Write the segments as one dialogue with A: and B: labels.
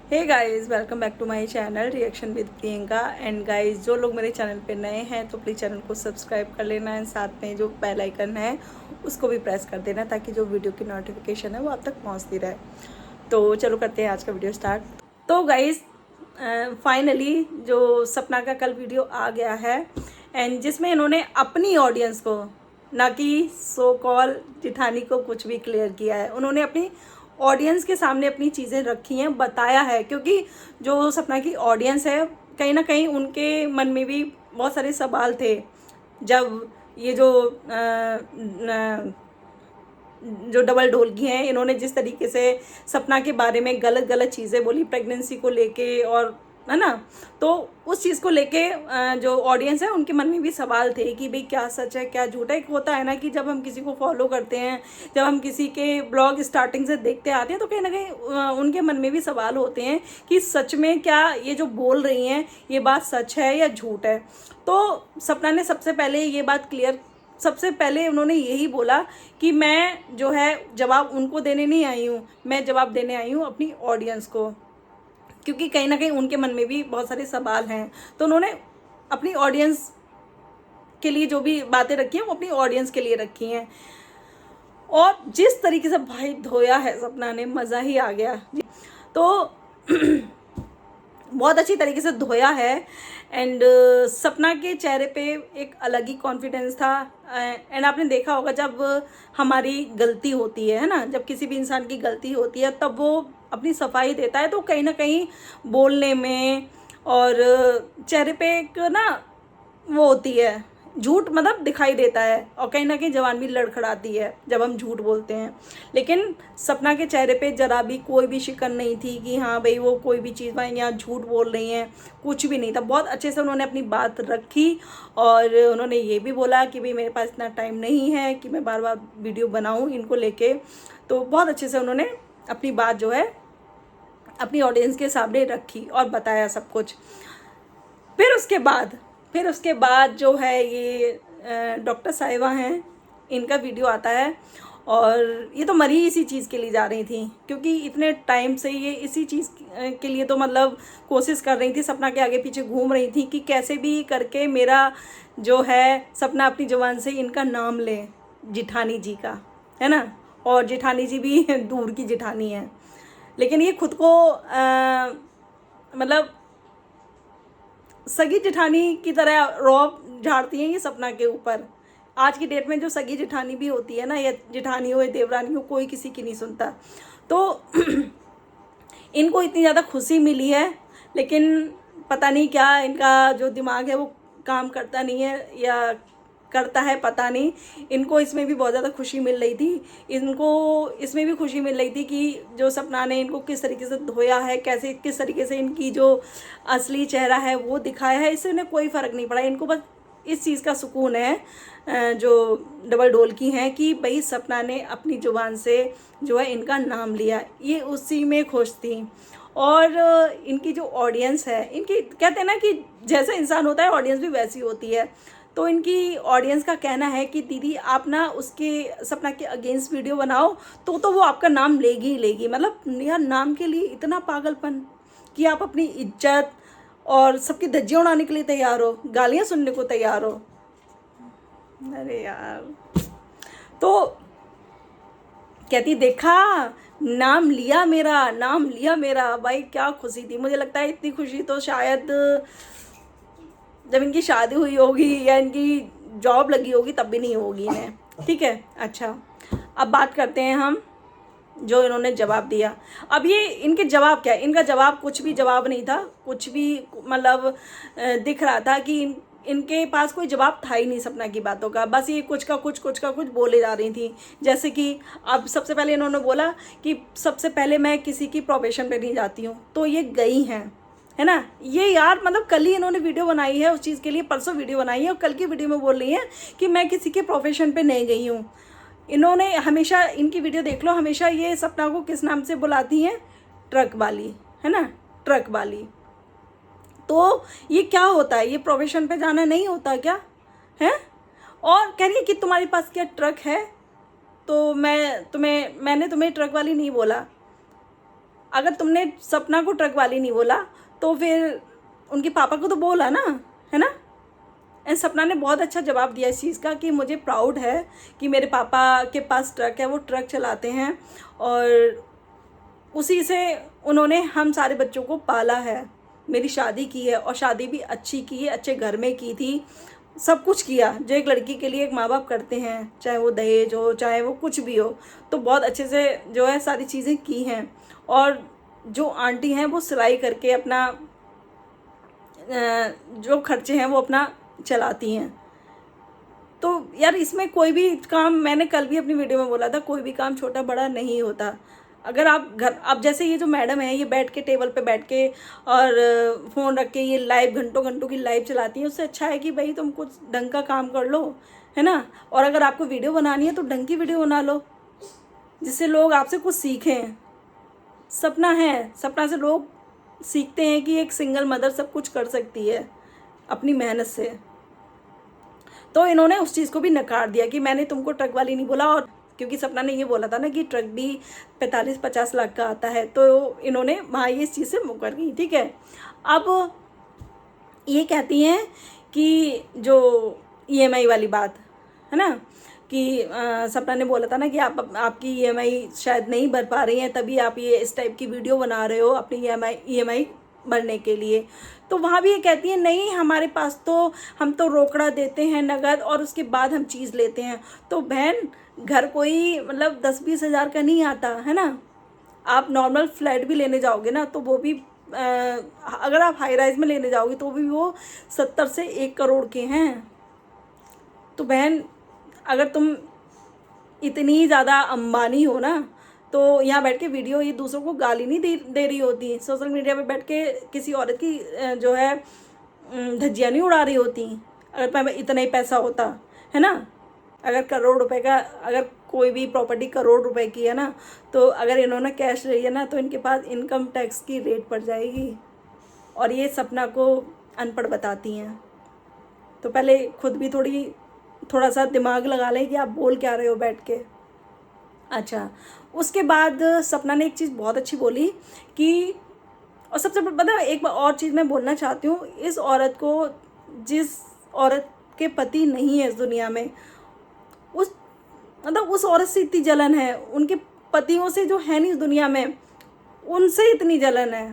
A: Hey guys, welcome back to my channel reaction with Priyanka. And guys, जो लोग मेरे channel पे नए हैं तो प्लीज़ चैनल को सब्सक्राइब कर लेना एंड साथ में जो बेल आइकन है उसको भी प्रेस कर देना ताकि जो वीडियो की नोटिफिकेशन है वो आप तक पहुंचती रहे। तो चलो करते हैं आज का वीडियो स्टार्ट। तो गाइस, फाइनली जो सपना का कल वीडियो आ गया है एंड जिसमें इन्होंने अपनी ऑडियंस को, ना कि सो कॉल जिठानी को, कुछ भी क्लियर किया है। उन्होंने अपनी ऑडियंस के सामने अपनी चीज़ें रखी हैं, बताया है, क्योंकि जो सपना की ऑडियंस है कहीं ना कहीं उनके मन में भी बहुत सारे सवाल थे जब ये जो डबल डोलकी हैं इन्होंने जिस तरीके से सपना के बारे में गलत गलत चीज़ें बोली प्रेगनेंसी को लेके, और है ना, तो उस चीज़ को लेके जो ऑडियंस है उनके मन में भी सवाल थे कि भाई क्या सच है क्या झूठ है। एक होता है ना कि जब हम किसी को फॉलो करते हैं, जब हम किसी के ब्लॉग स्टार्टिंग से देखते आते हैं तो कहीं ना कहीं उनके मन में भी सवाल होते हैं कि सच में क्या ये जो बोल रही हैं ये बात सच है या झूठ है। तो सपना ने सबसे पहले ये बात क्लियर, सबसे पहले उन्होंने यही बोला कि मैं जो है जवाब उनको देने नहीं आई हूँ, मैं जवाब देने आई हूँ अपनी ऑडियंस को, क्योंकि कहीं ना कहीं उनके मन में भी बहुत सारे सवाल हैं। तो उन्होंने अपनी ऑडियंस के लिए जो भी बातें रखी हैं वो अपनी ऑडियंस के लिए रखी हैं। और जिस तरीके से भाई धोया है सपना ने, मज़ा ही आ गया। तो बहुत अच्छी तरीके से धोया है एंड सपना के चेहरे पे एक अलग ही कॉन्फिडेंस था। एंड आपने देखा होगा जब हमारी गलती होती है ना, जब किसी भी इंसान की गलती होती है तब वो अपनी सफाई देता है तो कहीं ना कहीं बोलने में और चेहरे पे एक ना वो होती है, झूठ मतलब दिखाई देता है, और कहीं ना कहीं जवान भी लड़खड़ाती है जब हम झूठ बोलते हैं। लेकिन सपना के चेहरे पे जरा भी कोई भी शिकन नहीं थी कि हाँ भाई वो कोई भी चीज़ भाई यहाँ झूठ बोल रही हैं, कुछ भी नहीं था। बहुत अच्छे से उन्होंने अपनी बात रखी और उन्होंने ये भी बोला कि भाई मेरे पास इतना टाइम नहीं है कि मैं बार बार वीडियो बनाऊँ इनको लेके। तो बहुत अच्छे से उन्होंने अपनी बात जो है अपनी ऑडियंस के सामने रखी और बताया सब कुछ। फिर उसके बाद जो है ये डॉक्टर साहिबा हैं, इनका वीडियो आता है और ये तो मरी इसी चीज़ के लिए जा रही थी, क्योंकि इतने टाइम से ये इसी चीज़ के लिए तो मतलब कोशिश कर रही थी, सपना के आगे पीछे घूम रही थी कि कैसे भी करके मेरा जो है सपना अपनी जुबान से इनका नाम ले, जिठानी जी का, है ना। और जिठानी जी भी दूर की जिठानी है, लेकिन ये खुद को मतलब सगी जेठानी की तरह रौब झाड़ती हैं ये सपना के ऊपर। आज की डेट में जो सगी जेठानी भी होती है ना, या जेठानी हो या देवरानी हो, कोई किसी की नहीं सुनता। तो इनको इतनी ज़्यादा खुशी मिली है, लेकिन पता नहीं क्या इनका जो दिमाग है वो काम करता नहीं है या करता है, पता नहीं। इनको इसमें भी बहुत ज़्यादा खुशी मिल रही थी, इनको इसमें भी खुशी मिल रही थी कि जो सपना ने इनको किस तरीके से धोया है, कैसे किस तरीके से इनकी जो असली चेहरा है वो दिखाया है। इससे उन्हें कोई फ़र्क नहीं पड़ा, इनको बस इस चीज़ का सुकून है जो डबल डोल की हैं कि भाई सपना ने अपनी ज़ुबान से जो है इनका नाम लिया, ये उसी में खुश थी। और इनकी जो ऑडियंस है, इनकी कहते हैं ना कि जैसा इंसान होता है ऑडियंस भी वैसी होती है। तो इनकी ऑडियंस का कहना है कि दीदी आप ना उसके सपना के अगेंस्ट वीडियो बनाओ तो वो आपका नाम लेगी ही लेगी। मतलब यार, नाम के लिए इतना पागलपन कि आप अपनी इज्जत और सबकी धज्जियाँ उड़ाने के लिए तैयार हो, गालियाँ सुनने को तैयार हो। अरे यार, तो कहती देखा, नाम लिया मेरा, नाम लिया मेरा। भाई क्या खुशी थी, मुझे लगता है इतनी खुशी तो शायद जब इनकी शादी हुई होगी या इनकी जॉब लगी होगी तब भी नहीं होगी इन्हें। ठीक है, अच्छा अब बात करते हैं हम जो इन्होंने जवाब दिया। अब ये इनके जवाब क्या है, इनका जवाब कुछ भी जवाब नहीं था, कुछ भी मतलब दिख रहा था कि इनके पास कोई जवाब था ही नहीं सपना की बातों का। बस ये कुछ का कुछ बोले जा रही थी। जैसे कि अब सबसे पहले इन्होंने बोला कि सबसे पहले मैं किसी की प्रोफेशन पे नहीं जाती हूँ, तो ये गई हैं, है ना। ये यार मतलब कल ही इन्होंने वीडियो बनाई है उस चीज़ के लिए, परसों वीडियो बनाई है और कल की वीडियो में बोल रही हैं कि मैं किसी के प्रोफेशन पे नहीं गई हूँ। इन्होंने हमेशा, इनकी वीडियो देख लो, हमेशा ये सपना को किस नाम से बुलाती हैं, ट्रक वाली, है ना, ट्रक वाली। तो ये क्या होता है, ये प्रोफेशन पे जाना नहीं होता क्या है। और कह रही है कि तुम्हारे पास क्या ट्रक है, तो मैंने तुम्हें ट्रक वाली नहीं बोला। अगर तुमने सपना को ट्रक वाली नहीं बोला तो फिर उनके पापा को तो बोला ना, है ना। एंड सपना ने बहुत अच्छा जवाब दिया इस चीज़ का कि मुझे प्राउड है कि मेरे पापा के पास ट्रक है, वो ट्रक चलाते हैं और उसी से उन्होंने हम सारे बच्चों को पाला है, मेरी शादी की है और शादी भी अच्छी की है, अच्छे घर में की थी, सब कुछ किया जो एक लड़की के लिए एक माँ बाप करते हैं, चाहे वो दहेज हो चाहे वो कुछ भी हो, तो बहुत अच्छे से जो है सारी चीज़ें की हैं। और जो आंटी हैं वो सिलाई करके अपना जो खर्चे हैं वो अपना चलाती हैं। तो यार इसमें कोई भी काम, मैंने कल भी अपनी वीडियो में बोला था, कोई भी काम छोटा बड़ा नहीं होता। अगर आप घर, आप जैसे ये जो मैडम है ये बैठ के टेबल पे बैठ के और फ़ोन रख के ये लाइव घंटों घंटों की लाइव चलाती हैं, उससे अच्छा है कि भाई तुम कुछ ढंग का काम कर लो, है ना। और अगर आपको वीडियो बनानी है तो ढंग की वीडियो बना लो जिससे लोग आपसे कुछ सीखें। सपना है, सपना से लोग सीखते हैं कि एक सिंगल मदर सब कुछ कर सकती है अपनी मेहनत से। तो इन्होंने उस चीज़ को भी नकार दिया कि मैंने तुमको ट्रक वाली नहीं बोला, और क्योंकि सपना ने ये बोला था ना कि ट्रक भी 45-50 लाख का आता है, तो इन्होंने वहाँ ये इस चीज़ से मुकर गई, ठीक है। अब ये कहती हैं कि जो ईएमआई वाली बात है ना, कि सपना ने बोला था ना कि आपकी ईएमआई शायद नहीं भर पा रही हैं, तभी आप ये इस टाइप की वीडियो बना रहे हो अपनी ईएमआई भरने के लिए। तो वहाँ भी ये कहती है नहीं, हमारे पास तो हम तो रोकड़ा देते हैं नगद और उसके बाद हम चीज़ लेते हैं। तो बहन, घर कोई मतलब 10-20 हज़ार का नहीं आता है ना। आप नॉर्मल फ्लैट भी लेने जाओगे ना तो वो भी अगर आप हाई राइज में लेने जाओगे तो भी वो 70 से 1 करोड़ के हैं। तो बहन, अगर तुम इतनी ज़्यादा अंबानी हो ना तो यहाँ बैठ के वीडियो ये दूसरों को गाली नहीं दे रही होती, सोशल मीडिया पे बैठ के किसी औरत की जो है धज्जियाँ नहीं उड़ा रही होती। अगर इतना ही पैसा होता है ना, अगर करोड़ रुपए का, अगर कोई भी प्रॉपर्टी करोड़ रुपए की है ना, तो अगर इन्होंने कैश रही है ना तो इनके पास इनकम टैक्स की रेट पड़ जाएगी। और ये सपना को अनपढ़ बताती हैं। तो पहले खुद भी थोड़ा सा दिमाग लगा लें कि आप बोल क्या रहे हो बैठ के। अच्छा, उसके बाद सपना ने एक चीज़ बहुत अच्छी बोली कि, और सबसे पता है एक और चीज़ मैं बोलना चाहती हूँ, इस औरत को, जिस औरत के पति नहीं है इस दुनिया में, उस औरत से इतनी जलन है, उनके पतियों से जो है नहीं इस दुनिया में उनसे इतनी जलन है।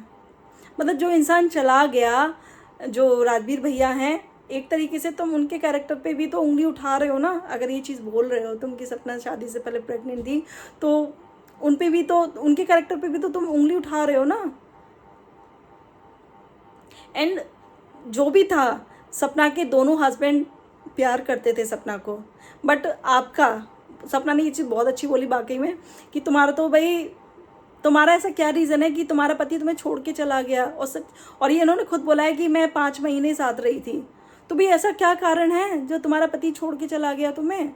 A: मतलब जो इंसान चला गया, जो राजवीर भैया हैं, एक तरीके से तुम उनके कैरेक्टर पे भी तो उंगली उठा रहे हो ना। अगर ये चीज़ बोल रहे हो तुम कि सपना शादी से पहले प्रेग्नेंट थी, तो उन पे भी तो, उनके कैरेक्टर पे भी तो तुम उंगली उठा रहे हो ना। एंड जो भी था, सपना के दोनों हस्बैंड प्यार करते थे सपना को, बट आपका, सपना ने ये चीज़ बहुत अच्छी बोली वाकई में कि तुम्हारा तो भाई, तुम्हारा ऐसा क्या रीज़न है कि तुम्हारा पति तुम्हें छोड़ के चला गया। और ये इन्होंने खुद बोला है कि मैं 5 महीने साथ रही थी। तो भाई ऐसा क्या कारण है जो तुम्हारा पति छोड़ के चला गया तुम्हें।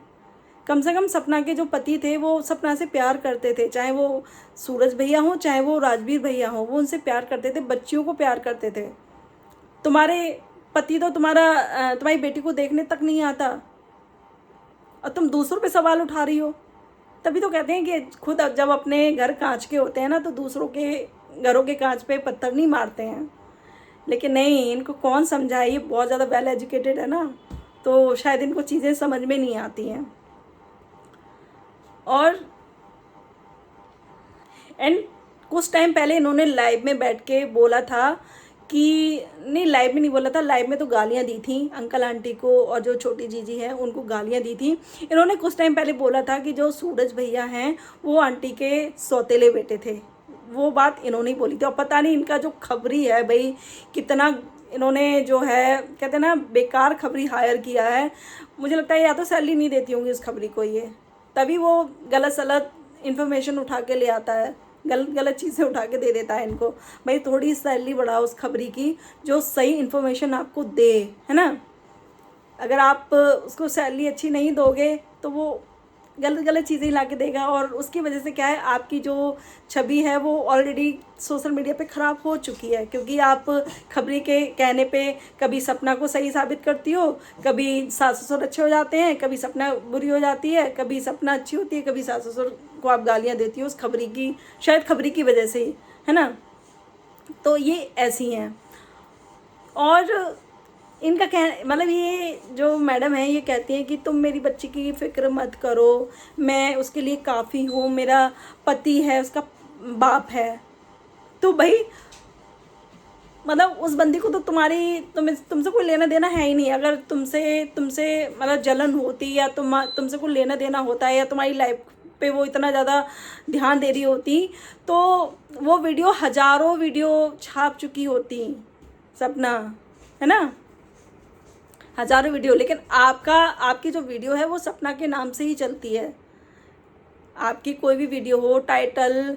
A: कम से कम सपना के जो पति थे वो सपना से प्यार करते थे, चाहे वो सूरज भैया हों चाहे वो राजवीर भैया हों, वो उनसे प्यार करते थे, बच्चियों को प्यार करते थे। तुम्हारे पति तो तुम्हारी बेटी को देखने तक नहीं आता और तुम दूसरों पे सवाल उठा रही हो। तभी तो कहते हैं कि खुद जब अपने घर कांच के होते हैं ना तो दूसरों के घरों के कांच पे पत्थर नहीं मारते हैं। लेकिन नहीं, इनको कौन समझाए, ये बहुत ज़्यादा वेल एजुकेटेड है ना, तो शायद इनको चीज़ें समझ में नहीं आती हैं। और एंड कुछ टाइम पहले इन्होंने लाइव में बैठ के बोला था कि, नहीं लाइव में नहीं बोला था, लाइव में तो गालियाँ दी थी अंकल आंटी को, और जो छोटी जीजी हैं उनको गालियाँ दी थी। इन्होंने कुछ टाइम पहले बोला था कि जो सूरज भैया हैं वो आंटी के सौतेले बेटे थे, वो बात इन्होंने बोली थी। और पता नहीं इनका जो खबरी है भाई, कितना इन्होंने जो है कहते हैं ना बेकार खबरी हायर किया है। मुझे लगता है या तो सैलरी नहीं देती होंगी उस खबरी को, ये तभी वो गलत सलत इन्फॉर्मेशन उठा के ले आता है, गलत चीज़ें उठा के दे देता है इनको। भाई थोड़ी सैलरी बढ़ाओ उस खबरी की जो सही इन्फॉर्मेशन आपको दे, है ना। अगर आप उसको सैलरी अच्छी नहीं दोगे तो वो गलत चीज़ें ला के देगा, और उसकी वजह से क्या है, आपकी जो छवि है वो ऑलरेडी सोशल मीडिया पे ख़राब हो चुकी है। क्योंकि आप खबरी के कहने पे कभी सपना को सही साबित करती हो, कभी सास ससुर अच्छे हो जाते हैं, कभी सपना बुरी हो जाती है, कभी सपना अच्छी होती है, कभी सास ससुर को आप गालियाँ देती हो उस खबरी की, शायद खबरी की वजह से ही, है ना। तो ये ऐसी हैं। और इनका मतलब ये जो मैडम है ये कहती हैं कि तुम मेरी बच्ची की फ़िक्र मत करो, मैं उसके लिए काफ़ी हूँ, मेरा पति है, उसका बाप है। तो भाई मतलब उस बंदी को तो तुमसे कोई लेना देना है ही नहीं। अगर तुमसे मतलब जलन होती या तुमसे कोई लेना देना होता है या तुम्हारी लाइफ पे वो इतना ज़्यादा ध्यान दे रही होती तो वो वीडियो हज़ारों वीडियो छाप चुकी होती सपना, है ना, हज़ारों वीडियो। लेकिन आपकी जो वीडियो है वो सपना के नाम से ही चलती है। आपकी कोई भी वीडियो हो, टाइटल,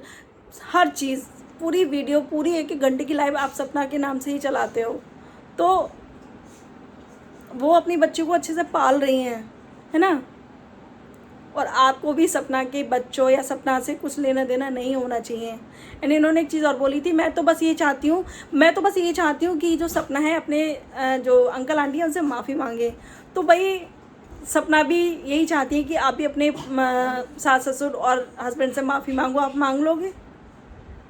A: हर चीज़, पूरी वीडियो, पूरी 1-1 घंटे की लाइव आप सपना के नाम से ही चलाते हो। तो वो अपनी बच्ची को अच्छे से पाल रही हैं, है ना। और आपको भी सपना के बच्चों या सपना से कुछ लेना देना नहीं होना चाहिए। एंड इन्होंने एक चीज़ और बोली थी, मैं तो बस ये चाहती हूँ कि जो सपना है अपने जो अंकल आंटी हैं उनसे माफ़ी मांगे। तो भाई सपना भी यही चाहती है कि आप भी अपने सास ससुर और हस्बैंड से माफ़ी मांगो। आप मांग लोगे?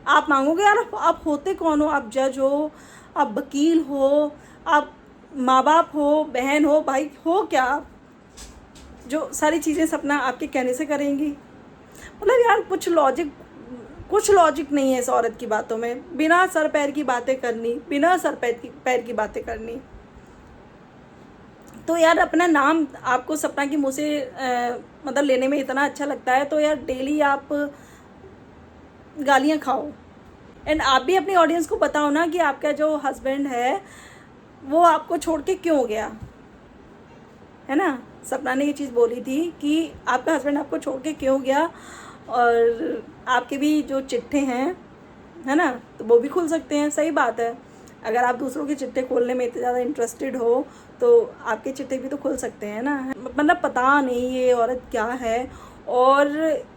A: आप मांगोगे? यार आप होते कौन हो? आप जज हो, आप वकील हो, आप माँ बाप हो, बहन हो, भाई हो क्या आप, जो सारी चीज़ें सपना आपके कहने से करेंगी? मतलब यार कुछ लॉजिक नहीं है इस औरत की बातों में। बिना सर पैर की बातें करनी, बिना सर पैर की बातें करनी। तो यार अपना नाम आपको सपना की मुँह से मतलब लेने में इतना अच्छा लगता है तो यार डेली आप गालियाँ खाओ। एंड आप भी अपनी ऑडियंस को बताओ ना कि आपका जो हस्बैंड है वो आपको छोड़ के क्यों गया, है ना। सपना ने ये चीज़ बोली थी कि आपका हस्बैंड आपको छोड़ के क्यों गया। और आपके भी जो चिट्ठे हैं, है ना, तो वो भी खुल सकते हैं। सही बात है, अगर आप दूसरों के चिट्ठे खोलने में इतने ज़्यादा इंटरेस्टेड हो तो आपके चिट्ठे भी तो खुल सकते हैं ना। मतलब पता नहीं ये औरत क्या है। और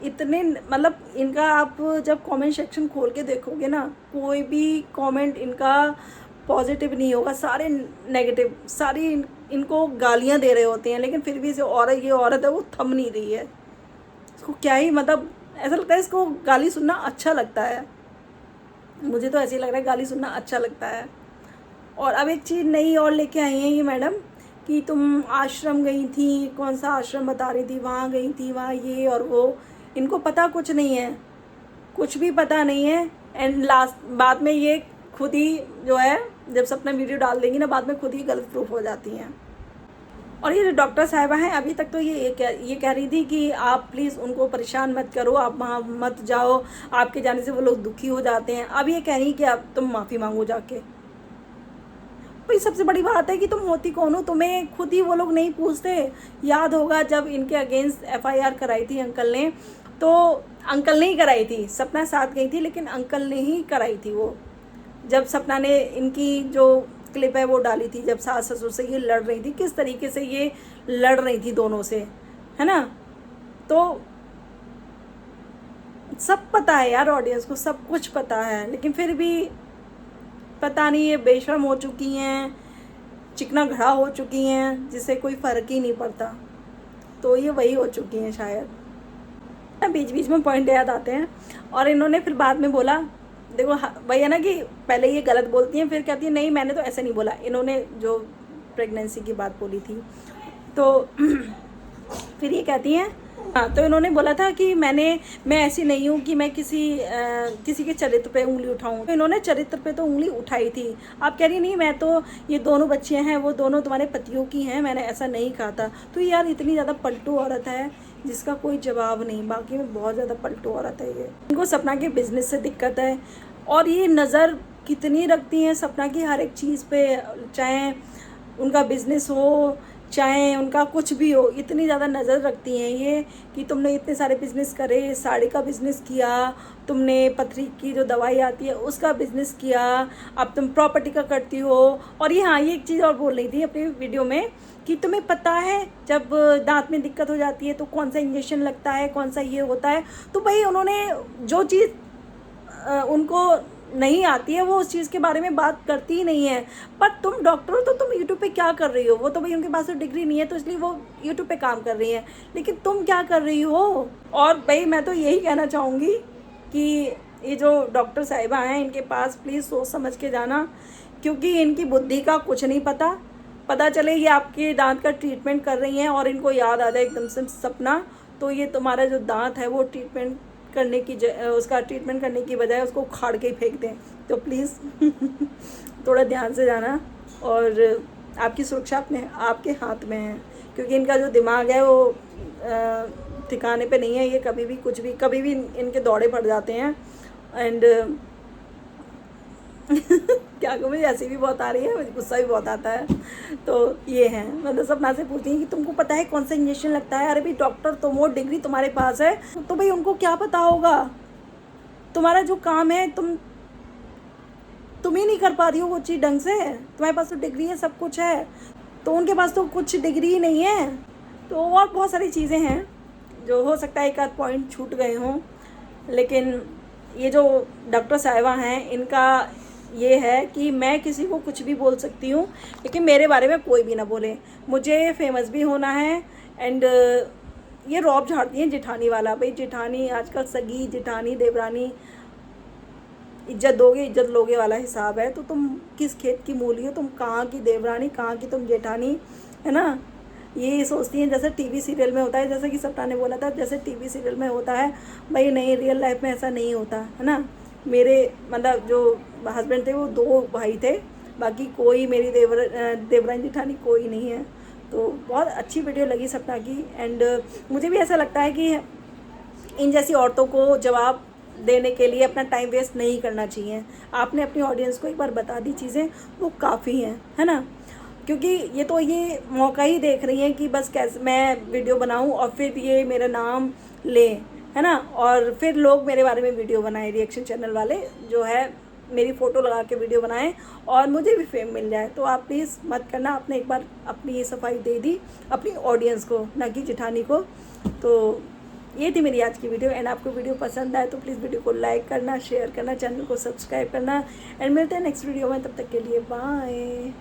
A: इतने मतलब इनका आप जब कमेंट सेक्शन खोल के देखोगे ना, कोई भी कमेंट इनका पॉजिटिव नहीं होगा, सारे नेगेटिव, सारी इनको गालियां दे रहे होते हैं। लेकिन फिर भी ये औरत है वो थम नहीं रही है। इसको क्या ही मतलब ऐसा लगता है इसको गाली सुनना अच्छा लगता है। मुझे तो ऐसे ही लग रहा है गाली सुनना अच्छा लगता है। और अब एक चीज़ नई और लेके आई हैं ये मैडम कि तुम आश्रम गई थी, कौन सा आश्रम बता रही थी, वहाँ गई थी, वहाँ ये और वो। इनको पता कुछ नहीं है, कुछ भी पता नहीं है। एंड बाद में ये खुद ही जो है जब सपना वीडियो डाल देंगी ना, बाद में खुद ही गलत प्रूफ हो जाती हैं। और ये जो डॉक्टर साहिबा हैं अभी तक तो ये कह रही थी कि आप प्लीज़ उनको परेशान मत करो, आप वहाँ मत जाओ, आपके जाने से वो लोग दुखी हो जाते हैं। अब ये कह रही कि आप तुम माफ़ी मांगो जाके। भाई सबसे बड़ी बात है कि तुम होती कौन हो, तुम्हें खुद ही वो लोग नहीं पूछते। याद होगा जब इनके अगेंस्ट FIR कराई थी अंकल ने, तो अंकल ने ही कराई थी, सपना साथ गई थी लेकिन अंकल ने ही कराई थी वो। जब सपना ने इनकी जो क्लिप है वो डाली थी, जब सास ससुर से ये लड़ रही थी, किस तरीके से ये लड़ रही थी दोनों से, है ना। तो सब पता है यार, ऑडियंस को सब कुछ पता है, लेकिन फिर भी पता नहीं ये बेशर्म हो चुकी हैं, चिकना घड़ा हो चुकी हैं, जिससे कोई फ़र्क ही नहीं पड़ता। तो ये वही हो चुकी हैं शायद। बीच बीच में पॉइंट याद आते हैं। और इन्होंने फिर बाद में बोला, देखो वही है ना कि पहले ये गलत बोलती हैं फिर कहती है नहीं मैंने तो ऐसे नहीं बोला। इन्होंने जो प्रेगनेंसी की बात बोली थी तो फिर ये कहती हैं, हाँ तो इन्होंने बोला था कि मैं ऐसी नहीं हूँ कि मैं किसी के चरित्र पे उंगली उठाऊँ। तो इन्होंने चरित्र पे तो उंगली उठाई थी। आप कह रही नहीं मैं तो ये दोनों बच्चियाँ हैं वो दोनों तुम्हारे पतियों की हैं, मैंने ऐसा नहीं कहा था। तो यार इतनी ज़्यादा पलटू औरत है जिसका कोई जवाब नहीं। बाकी में बहुत ज़्यादा पलटू औरत है ये। इनको सपना के बिज़नेस से दिक्कत है और ये नज़र कितनी रखती हैं सपना की हर एक चीज़ पे, चाहे उनका बिज़नेस हो चाहे उनका कुछ भी हो, इतनी ज़्यादा नज़र रखती हैं ये कि तुमने इतने सारे बिज़नेस करे, साड़ी का बिज़नेस किया, तुमने पथरी की जो दवाई आती है उसका बिज़नेस किया, अब तुम प्रॉपर्टी का करती हो। और ये हाँ ये एक चीज़ और बोल रही थी अपनी वीडियो में कि तुम्हें पता है जब दांत में दिक्कत हो जाती है तो कौन सा इंजेक्शन लगता है, कौन सा ये होता है। तो भाई उन्होंने जो चीज़ उनको नहीं आती है वो उस चीज़ के बारे में बात करती ही नहीं है। पर तुम डॉक्टर हो तो तुम यूट्यूब पे क्या कर रही हो? वो तो भाई उनके पास तो डिग्री नहीं है तो इसलिए वो यूट्यूब पे काम कर रही हैं, लेकिन तुम क्या कर रही हो? और भाई मैं तो यही कहना चाहूँगी कि ये जो डॉक्टर साहिबा हैं इनके पास प्लीज़ सोच समझ के जाना, क्योंकि इनकी बुद्धि का कुछ नहीं पता चले ये आपके दांत का ट्रीटमेंट कर रही हैं और इनको याद आ जाए एकदम से सपना, तो ये तुम्हारा जो दांत है वो ट्रीटमेंट करने की बजाय उसको उखाड़ के ही फेंक दें। तो प्लीज़ थोड़ा ध्यान से जाना, और आपकी सुरक्षा आपके हाथ में है, क्योंकि इनका जो दिमाग है वो ठिकाने पे नहीं है। ये कभी भी इनके दौड़े पड़ जाते हैं। एंड क्या कहूँ, मुझे ऐसी भी बहुत आ रही है, मुझे गुस्सा भी बहुत आता है। तो ये है, मतलब सपना से पूछती हैं कि तुमको पता है कौन सा इंजेक्शन लगता है? अरे भाई डॉक्टर तुम हो, डिग्री तुम्हारे पास है, तो भाई उनको क्या पता होगा? तुम्हारा जो काम है तुम ही नहीं कर पा रही हो वो चीज़ ढंग से। तुम्हारे पास तो डिग्री है, सब कुछ है, तो उनके पास तो कुछ डिग्री ही नहीं है। तो और बहुत सारी चीज़ें हैं जो हो सकता है एक आध पॉइंट छूट गए हों, लेकिन ये जो डॉक्टर साहिबा हैं इनका ये है कि मैं किसी को कुछ भी बोल सकती हूँ, लेकिन मेरे बारे में कोई भी ना बोले। मुझे फेमस भी होना है। एंड ये रौब झाड़ती हैं जेठानी वाला। भाई जेठानी आजकल सगी जेठानी देवरानी, इज्जत दोगे इज्जत लोगे वाला हिसाब है। तो तुम किस खेत की मूली हो? तुम कहाँ की देवरानी, कहाँ की तुम जेठानी, है ना? ये सोचती हैं जैसे टीवी सीरियल में होता है, जैसे कि सपना ने बोला था जैसे टीवी सीरियल में होता है। भाई नहीं, रियल लाइफ में ऐसा नहीं होता है ना। मेरे मतलब जो हस्बैंड थे वो 2 भाई थे, बाकी कोई मेरी देवरानी जेठानी कोई नहीं है। तो बहुत अच्छी वीडियो लगी सपना की। एंड मुझे भी ऐसा लगता है कि इन जैसी औरतों को जवाब देने के लिए अपना टाइम वेस्ट नहीं करना चाहिए। आपने अपनी ऑडियंस को एक बार बता दी चीज़ें, वो काफ़ी हैं, है ना? क्योंकि ये मौका ही देख रही हैं कि बस कैसे मैं वीडियो बनाऊं और फिर ये मेरा नाम ले, है ना? और फिर लोग मेरे बारे में वीडियो बनाएं, रिएक्शन चैनल वाले जो है मेरी फ़ोटो लगा के वीडियो बनाएं और मुझे भी फेम मिल जाए। तो आप प्लीज़ मत करना। आपने एक बार अपनी ये सफाई दे दी अपनी ऑडियंस को, ना कि जेठानी को। तो ये थी मेरी आज की वीडियो। एंड आपको वीडियो पसंद आए तो प्लीज़ वीडियो को लाइक करना, शेयर करना, चैनल को सब्सक्राइब करना। एंड मिलते हैं नेक्स्ट वीडियो में, तब तक के लिए बाय।